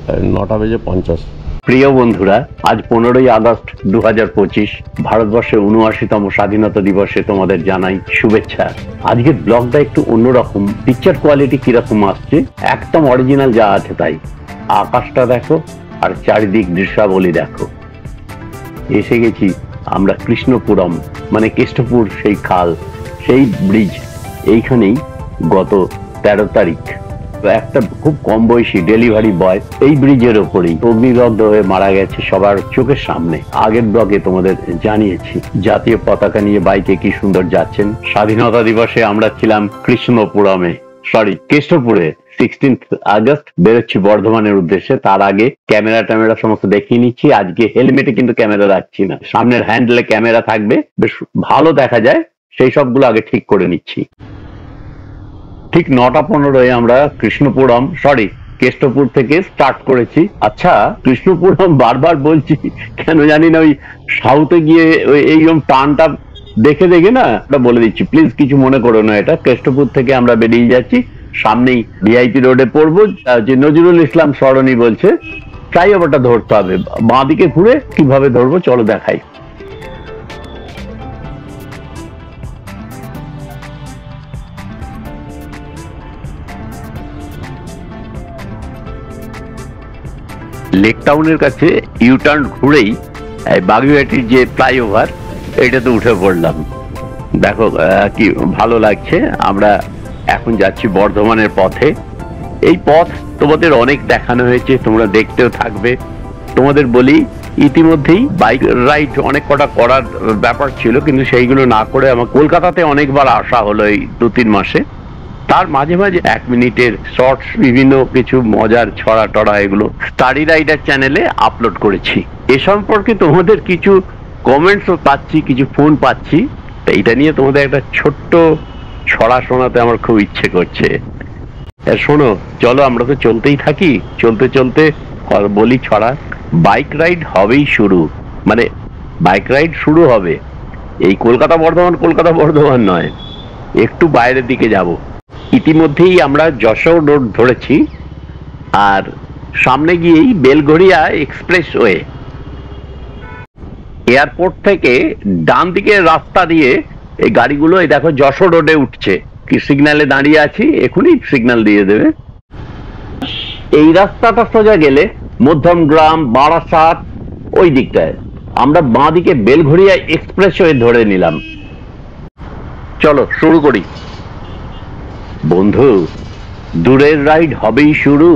9:50। প্রিয় বন্ধুরা, আজ 15ই আগস্ট 2025, ভারতবর্ষের 79তম স্বাধীনতা দিবসে তোমাদের জানাই শুভেচ্ছা। আজকের ব্লগটা একটু অন্যরকম। পিকচার কোয়ালিটি কিরকম আসছে, একদম অরিজিনাল যা আছে তাই। আকাশটা দেখো আর চারিদিক দৃশ্যাবলী দেখো। এসে গেছি আমরা কৃষ্ণপুরম, মানে কেষ্টপুর, সেই খাল, সেই ব্রিজ। এইখানেই গত 13 তারিখ একটা খুব কম বয়সী ডেলিভারি বয় এই ব্রিজের ওপরেই অগ্নিদগ্ধ হয়ে মারা গেছে সবার চোখের সামনে। আগের ব্লগে তোমাদের জানিয়েছি জাতীয় পতাকা নিয়ে বাইকে কি সুন্দর যাচ্ছেন। স্বাধীনতা দিবসে আমরা ছিলাম কৃষ্ণপুরমে, কেষ্টপুরে। 16 আগস্ট বেরোচ্ছি বর্ধমানের উদ্দেশ্যে। তার আগে ক্যামেরা সমস্ত দেখিয়ে নিচ্ছি। আজকে হেলমেটে কিন্তু ক্যামেরা রাখছি না, সামনের হ্যান্ডেলে ক্যামেরা থাকবে, বেশ ভালো দেখা যায়। সেই সবগুলো আগে ঠিক করে নিচ্ছি। ঠিক 9:15 আমরা কেষ্টপুর থেকে স্টার্ট করেছি। আচ্ছা, কৃষ্ণপুরম বারবার বলছি কেন জানি না, ওই সাউথে গিয়ে এইরকম টানটা দেখে না, বলে দিচ্ছি, প্লিজ কিছু মনে করো না। এটা কেষ্টপুর থেকে আমরা বেরিয়ে যাচ্ছি, সামনেই ভিআইপি রোডে পড়বো। যে নজরুল ইসলাম সরণি বলছে, ফ্লাইওভারটা ধরতে হবে। বাঁ দিকে ঘুরে কিভাবে ধরবো চলো দেখাই। লেক টাউনের কাছে ইউটার্ন ঘুরেই বাগুইআটির যে ফ্লাইওভার, এটাতে উঠে পড়লাম। দেখো কি ভালো লাগছে। আমরা এখন যাচ্ছি বর্ধমানের পথে। এই পথ তোমাদের অনেক দেখানো হয়েছে, তোমরা দেখতেও থাকবে। তোমাদের বলি, ইতিমধ্যেই বাইক রাইড অনেক কটা করার ব্যাপার ছিল, কিন্তু সেইগুলো না করে আমার কলকাতাতে অনেকবার আসা হলো এই 2-3 মাসে। তার মাঝে মাঝে 1 মিনিটের শর্টস, বিভিন্ন কিছু মজার ছড়া টড়া, এগুলো স্টাডি রাইডার চ্যানেলে আপলোড করেছি। এ সম্পর্কে তোমাদের কিছু কমেন্টসও পাচ্ছি, কিছু ফোন পাচ্ছি। এইটা নিয়ে তোমাদের একটা ছোট্ট ছড়া শোনাতে আমার খুব ইচ্ছে করছে। শোনো, চলো, আমরা তো চলতেই থাকি। চলতে চলতে বলি ছড়া। বাইক রাইড হবেই শুরু, মানে বাইক রাইড শুরু হবে। এই কলকাতা বর্ধমান নয়, একটু বাইরের দিকে যাব। ইতিমধ্যেই আমরা যশোর রোড ধরেছি, আর সামনে গিয়েই বেলঘরিয়া এক্সপ্রেসওয়ে। এয়ারপোর্ট থেকে ডান দিকের রাস্তা দিয়ে এই গাড়িগুলো, এই দেখো, যশোর রোডে উঠছে। কি সিগন্যালে দাঁড়িয়ে আছি, এখনই সিগন্যাল দিয়ে দেবে। এই রাস্তাটা সোজা গেলে মধ্যমগ্রাম, বারাসাত, ওই দিকটায়। আমরা বাঁ দিকে বেলঘরিয়া এক্সপ্রেসওয়ে ধরে নিলাম। চলো শুরু করি। বন্ধু, দূরের রাইড হবেই শুরু,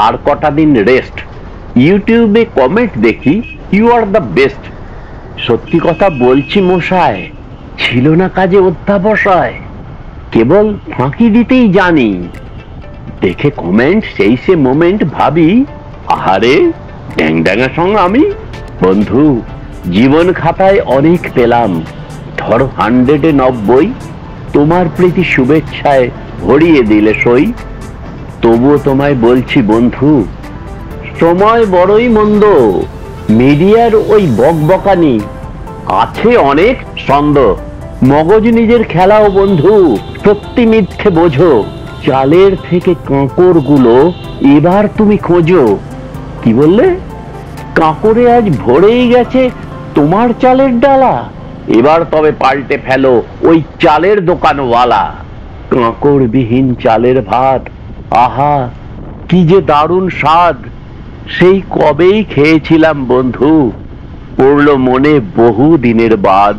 আর কটা দিন রেস্ট। ইউটিউবে কমেন্ট দেখি, ইউ আর দ্য বেস্ট। সত্যি কথা বলছি মশাই, ছিল না কাজে অধ্যাবসায়, কেবল ফাঁকি দিতেই জানি। দেখে কমেন্ট, সেই সে মোমেন্ট, ভাবি আহারে ড্যাংড্যাঙা সঙ্গ আমি। বন্ধু, জীবন খাতায় অনেক পেলাম, ধরো 100-এ 90, তোমার প্রীতি শুভেচ্ছায় ভরিয়ে দিলে সই। তবুও তোমায় বলছি বন্ধু, সময় বড়ই মন্দ, মিডিয়ার ওই বকবকানি, আছে অনেক ছন্দ, মগজ নিজের খেলাও বন্ধু, সত্যি মিথ্যে বোঝো, চালের থেকে কাঁকর গুলো এবার তুমি খোঁজো। কি বললে? কাঁকরে আজ ভরেই গেছে তোমার চালের ডালা, এবার তবে পাল্টে ফেলো ওই চালের দোকানওয়ালা। কাঁকর বিহীন চালের ভাত, আহা কি যে দারুণ স্বাদ, সেই কবেই খেয়েছিলাম বন্ধু, পড়লো মনে বহু দিনের বাদ।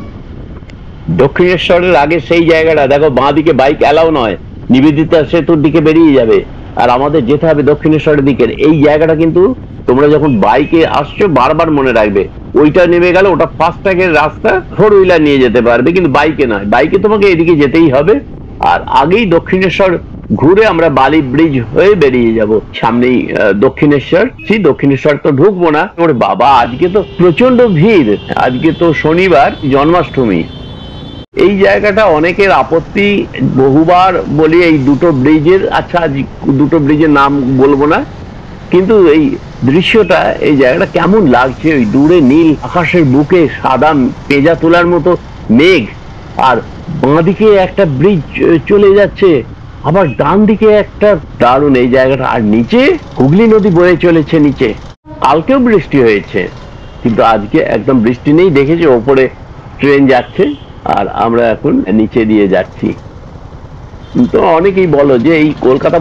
দক্ষিণেশ্বরের আগে সেই জায়গাটা দেখো, বাঁ দিকে বাইক এলাও নয়, নিবেদিতা সেতুর দিকে বেরিয়ে যাবে, আর আমাদের যেতে হবে দক্ষিণেশ্বরের দিকের। এই জায়গাটা কিন্তু তোমরা যখন বাইকে আসছো বারবার মনে রাখবে, ওইটা নেমে গেলে ওটা ফাস্ট্যাগের রাস্তা, 4 হুইলার নিয়ে যেতে পারবে, কিন্তু বাইকে নয়। বাইকে তোমাকে এদিকে যেতেই হবে। আর আগেই দক্ষিণেশ্বর ঘুরে আমরা বালি ব্রিজ হয়ে বেরিয়ে যাব। সামনেই দক্ষিণেশ্বর। দক্ষিণেশ্বর তো ঢুকবো না। ওরে বাবা, আজকে তো প্রচন্ড ভিড়, আজকে তো শনিবার, জন্মাষ্টমী। এই জায়গাটা অনেকের আপত্তি, বহুবার বলি এই দুটো ব্রিজের, আচ্ছা আজ দুটো ব্রিজের নাম বলবো না, কিন্তু এই দৃশ্যটা, এই জায়গাটা কেমন লাগছে। ওই দূরে নীল আকাশের বুকে সাদা পেঁজা তোলার মতো মেঘ, আর বাঁদিকে একটা ব্রিজ চলে যাচ্ছে, আবার ডান দিকে একটা দারুণ এই জায়গাটা, আর নিচে হুগলি নদী বয়ে চলেছে নিচে। কালকেও বৃষ্টি হয়েছে, কিন্তু আজকে একদম বৃষ্টি নেই। দেখেছি ওপরে ট্রেন যাচ্ছে আর আমরা এখন নিচে দিয়ে যাচ্ছি। তো অনেকেই বলো যে এই কলকাতা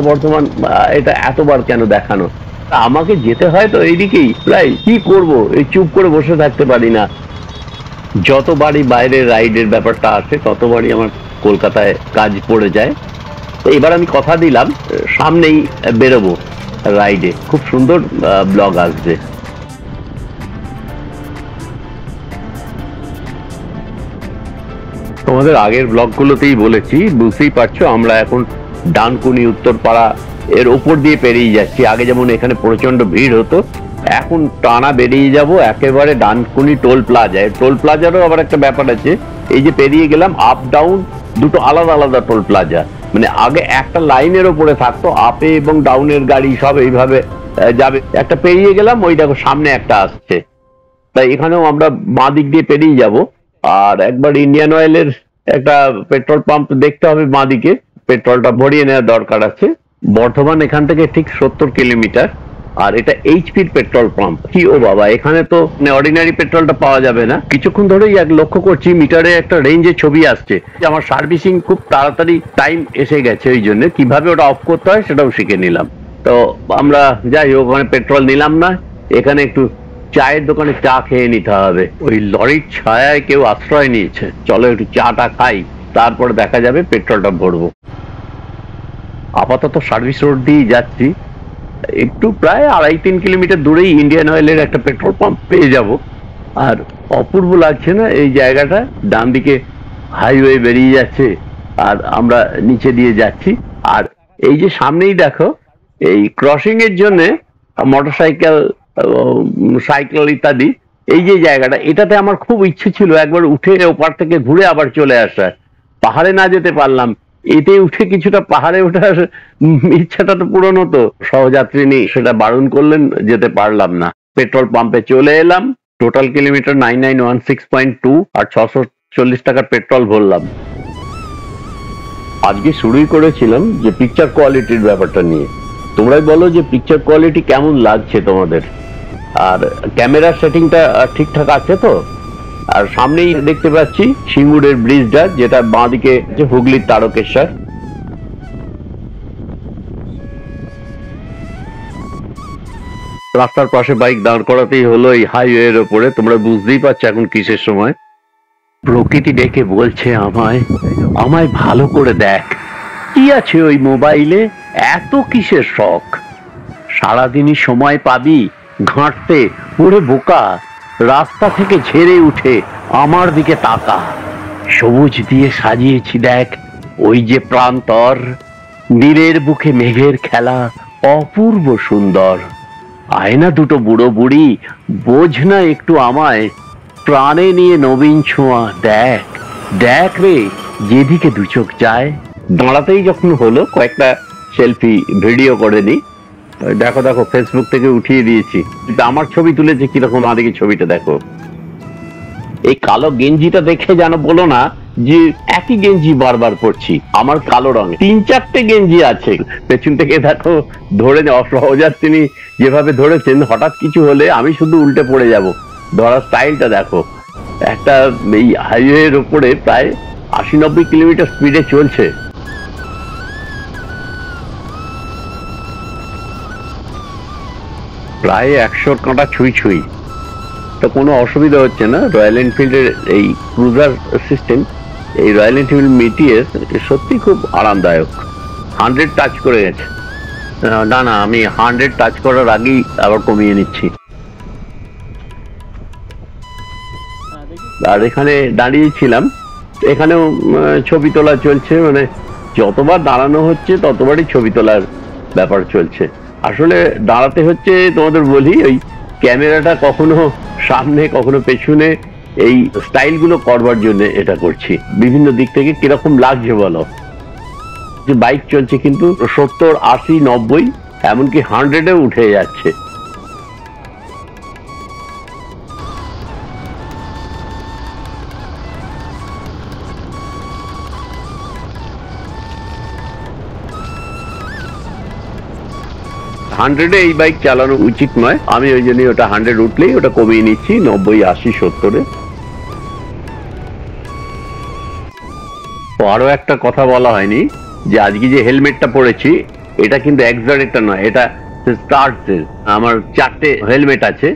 বর্ধমান এটা এতবার কেন দেখানো। আমাকে যেতে হয় তো এইদিকেই প্রায়, কি করব, এই চুপ করে বসে থাকতে পারি না। যতবারই বাইরের রাইডের ব্যাপারটা আসে ততবারই আমার কলকাতায় কাজ পড়ে যায়। তো এবার আমি কথা দিলাম সামনেই বেরোবো রাইডে, খুব সুন্দর ব্লগ আসবে। তোমাদের আগের ব্লগগুলোতেই বলেছি, বুঝতেই পারছো আমরা এখন ডানকুনি উত্তরপাড়া এর উপর দিয়ে পেরিয়ে যাচ্ছি। আগে যেমন এখানে প্রচন্ড ভিড় হতো, এখন টানা বেরিয়ে যাব একেবারে ডানকুনি টোল প্লাজায়। টোল প্লাজারও আবার একটা ব্যাপার আছে, এই যে পেরিয়ে গেলাম আপ ডাউন দুটো আলাদা আলাদা টোল প্লাজা। মানে আগে একটা লাইনের ওপরে থাকতো, আপে এবং ডাউনের গাড়ি সব এইভাবে যাবে। একটা পেরিয়ে গেলাম, ওই দেখো সামনে একটা আসছে, তাই এখানেও আমরা বাঁ দিক দিয়ে পেরিয়ে যাব। আর একবার ইন্ডিয়ান অয়েলের একটা পেট্রোল পাম্প দেখতে হবে বাঁ দিকে, পেট্রোলটা ভরিয়ে নেওয়ার দরকার আছে। বর্ধমান এখান থেকে ঠিক 70 কিলোমিটার, আর এটা এইচপির পেট্রোল পাম্প। কি ও বাবা, এখানে তো অর্ডিনারি পেট্রোলটা পাওয়া যাবে না। কিছুক্ষণ ধরেই লক্ষ্য করছি মিটারে একটা রেঞ্জের ছবি আসছে। আমার সার্ভিসিং খুব তাড়াতাড়ি টাইম এসে গেছে, ওই জন্য কিভাবে ওটা অফ করতে হয় সেটাও শিখে নিলাম। তো আমরা যাই হোক, ওখানে পেট্রোল নিলাম না, এখানে একটু চায়ের দোকানে চা খেয়ে নিতে হবে। ওই লরির ছায়ায় কেউ আশ্রয় নিয়েছে, চলো একটু চাটা খাই, তারপরে দেখা যাবে পেট্রোলটা ভরবো। আপাতত সার্ভিস রোড দিয়ে যাচ্ছি, একটু প্রায় 2.5-3 কিলোমিটার দূরেই ইন্ডিয়ান অয়েলের একটা পেট্রোল পাম্প পেয়ে যাব। আর অপূর্ব লাগছে না এই জায়গাটা, ডান দিকে হাইওয়ে বেরিয়ে যাচ্ছে আর আমরা নিচে দিয়ে যাচ্ছি। আর এই যে সামনেই দেখো, এই ক্রসিং এর জন্য মোটরসাইকেল, সাইকেল ইত্যাদি, এই যে জায়গাটা, এটাতে আমার খুব ইচ্ছে ছিল একবার উঠে ওপার থেকে ঘুরে আবার চলে আসা। পাহাড়ে না যেতে পারলাম, এতে উঠে কিছুটা পাহাড়ে ওঠার ইচ্ছাটা তো পূরণ হতো। সহযাত্রী নেই, সেটা বারণ করলেন, যেতে পারলাম না। পেট্রোল পাম্পে চলে এলাম, টোটাল কিলোমিটার 9916.2 আর 640 টাকার পেট্রোল ভরলাম। আজকে শুরুই করেছিলাম যে পিকচার কোয়ালিটির ব্যাপারটা নিয়ে। তোমরাই বলো যে পিকচার কোয়ালিটি কেমন লাগছে তোমাদের, আর ক্যামেরার সেটিংটা ঠিকঠাক আছে তো? আর সামনেই দেখতে পাচ্ছি সিঙ্গুরের ব্রিজটা, যেটা বাঁদিকে যে হুগলির তারকেশ্বর। রাস্তার পাশে বাইক দাঁড় করাতেই হলো এই হাইওয়ের ওপরে। তোমরা বুঝতেই পারছো এখন কিসের সময়। প্রকৃতি ডেকে বলছে আমায়, আমায় ভালো করে দেখ, কি আছে ওই মোবাইলে, এত কিসের শখ? সারাদিনই সময় পাবি ঘাঁটতে, ওরে বোকা, রাস্তা থেকে ঝেড়ে উঠে আমার দিকে তাকা। সবুজ দিয়ে সাজিয়েছি দেখ ওই যে প্রান্তর, নীলের বুকে মেঘের খেলা অপূর্ব সুন্দর। আয়না দুটো বুড়ো বুড়ি, বোঝ না একটু আমায়, প্রাণে নিয়ে নবীন ছোঁয়া, দেখ দেখ রে যেদিকে দু চোখ যায়। দাঁড়াতেই যখন হলো কয়েকটা সেলফি ভিডিও করে নি। দেখো দেখো, ফেসবুক থেকে উঠিয়ে দিয়েছি, কিন্তু আমার ছবি তুলেছে কিরকম, আদিকে ছবিটা দেখো। এই কালো গেঞ্জিটা দেখে যেন বলো না যে একই গেঞ্জি বারবার পরছি। আমার কালো রঙে 3-4টে গেঞ্জি আছে। পেছন থেকে দেখো ধরে সহযাত্রী যেভাবে ধরেছেন, হঠাৎ কিছু হলে আমি শুধু উল্টে পড়ে যাব। ধরার স্টাইলটা দেখো। একটা এই হাইওয়ের উপরে প্রায় 80-90 কিলোমিটার স্পিডে চলছে। প্রায় 100 কাঁটা ছুঁই ছুঁই। তো কোনো অসুবিধা হচ্ছে না। রয়্যাল এনফিল্ডের এই ক্রুজার সিস্টেম, এই রয়্যাল এনফিল্ড মিটিএস সত্যি খুব আরামদায়ক। 100 টাচ করে গেছে। না না, আমি 100 টাচ করার আগেই আবার কমিয়ে নিচ্ছি। আর এখানে দাঁড়িয়েছিলাম, এখানেও ছবি তোলা চলছে। মানে যতবার দাঁড়ানো হচ্ছে ততবারই ছবি তোলার ব্যাপার চলছে। আসলে দাঁড়াতে হচ্ছে, তোমাদের বলি, ওই ক্যামেরাটা কখনো সামনে কখনো পেছনে, এই স্টাইল গুলো করবার জন্য এটা করছি। বিভিন্ন দিক থেকে কিরকম লাগছে বলো। যে বাইক চলছে কিন্তু 70, 80, 90, এমনকি 100-এ উঠে যাচ্ছে। 100-এ এই বাইক চালানো উচিত নয়, আমি ওই জন্যই ওটা 100 উঠলেই ওটা কমিয়ে নিচ্ছি 90, 80, 70-এ। আরো একটা কথা বলা হয়নি, যে আজকে যে হেলমেটটা পরেছি এটা কিন্তু এক্সারেটটা নয়, এটা স্টার্টস। আমার 4টে হেলমেট আছে।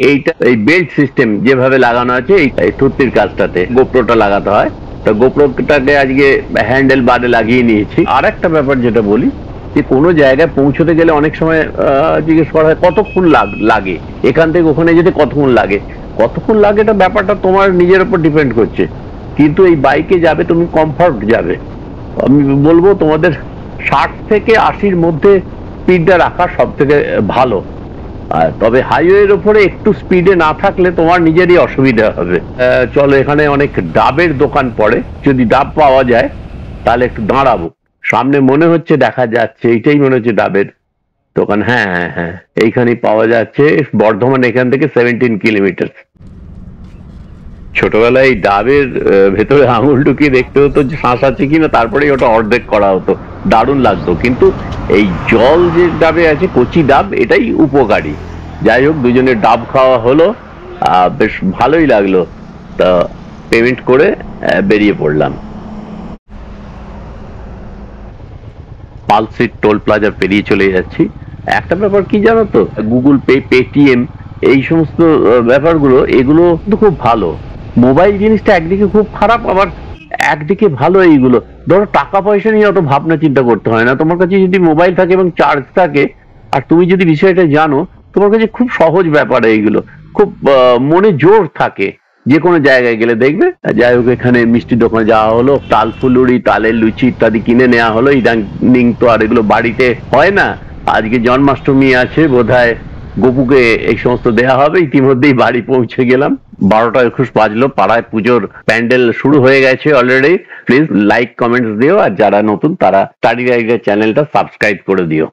এইটা এই বেল্ট সিস্টেম যেভাবে লাগানো আছে এই থুত্তির কাজটাতে গোপ্রোটা লাগাতে হয়, তো গোপ্রোটাকে আজকে হ্যান্ডেল বারে লাগিয়ে নিয়েছি। আর একটা ব্যাপার যেটা বলি, যে কোনো জায়গায় পৌঁছতে গেলে অনেক সময় জিজ্ঞেস করা হয় কতক্ষণ লাগে, এখান থেকে ওখানে যেতে কতক্ষণ লাগে এটা ব্যাপারটা তোমার নিজের উপর ডিপেন্ড করছে। কিন্তু এই বাইকে যাবে তুমি কমফর্ট যাবে। আমি বলবো তোমাদের 60 থেকে 80-র মধ্যে স্পিডটা রাখা সব থেকে ভালো। তবে হাইওয়ের উপরে একটু স্পিডে না থাকলে তোমার নিজেরই অসুবিধা হবে। চলো, এখানে অনেক ডাবের দোকান পড়ে, যদি ডাব পাওয়া যায় তাহলে একটু দাঁড়াবো। সামনে মনে হচ্ছে দেখা যাচ্ছে, এইটাই মনে হচ্ছে ডাবের দোকান। হ্যাঁ হ্যাঁ হ্যাঁ, এইখানেই পাওয়া যাচ্ছে। বর্ধমান এখান থেকে 17 কিলোমিটার। ছোটবেলায় এই ডাবের ভেতরে আঙুল ঢুকিয়ে দেখতে হতো যে শ্বাস আছে কিনা, তারপরেই ওটা অর্ধেক করা হতো, দারুণ লাগতো। কিন্তু এই জল যে ডাবে আছে, কচি ডাব, এটাই উপকারী। যাই হোক, দুজনের ডাব খাওয়া হলো, বেশ ভালোই লাগলো। তা পেমেন্ট করে বেরিয়ে পড়লাম। পালসিট টোল প্লাজা পেরিয়ে চলে যাচ্ছি। একটা ব্যাপার কি জানো তো, গুগল পে, পেটিএম, এই সমস্ত ব্যাপারগুলো, এগুলো তো খুব ভালো। মোবাইল জিনিসটা একদিকে খুব খারাপ, আবার একদিকে ভালো। এইগুলো ধরো টাকা পয়সা নিয়ে অত ভাবনা চিন্তা করতে হয় না। তোমার কাছে যদি মোবাইল থাকে এবং চার্জ থাকে, আর তুমি যদি বিষয়টা জানো, তোমার কাছে খুব সহজ ব্যাপার। এইগুলো খুব মনে জোর থাকে, যে কোনো জায়গায় গেলে দেখবে। যাই হোক, এখানে মিষ্টি দোকানে যাওয়া হলো, তাল ফুলুরি, তালের লুচি ইত্যাদি কিনে নেওয়া হলো। ইদানিং তো আর এগুলো বাড়িতে হয় না। আজকে জন্মাষ্টমী আছে, বোধহয় গপুকে এই সমস্ত দেয়া হবে। ইতিমধ্যেই বাড়ি পৌঁছে গেলাম। 12টা 21 বাজলো, পাড়ায় পুজোর প্যান্ডেল শুরু হয়ে গেছে অলরেডি। প্লিজ লাইক কমেন্টস দিও, আর যারা নতুন তারা স্টাডি গাইডের চ্যানেলটা সাবস্ক্রাইব করে দিও।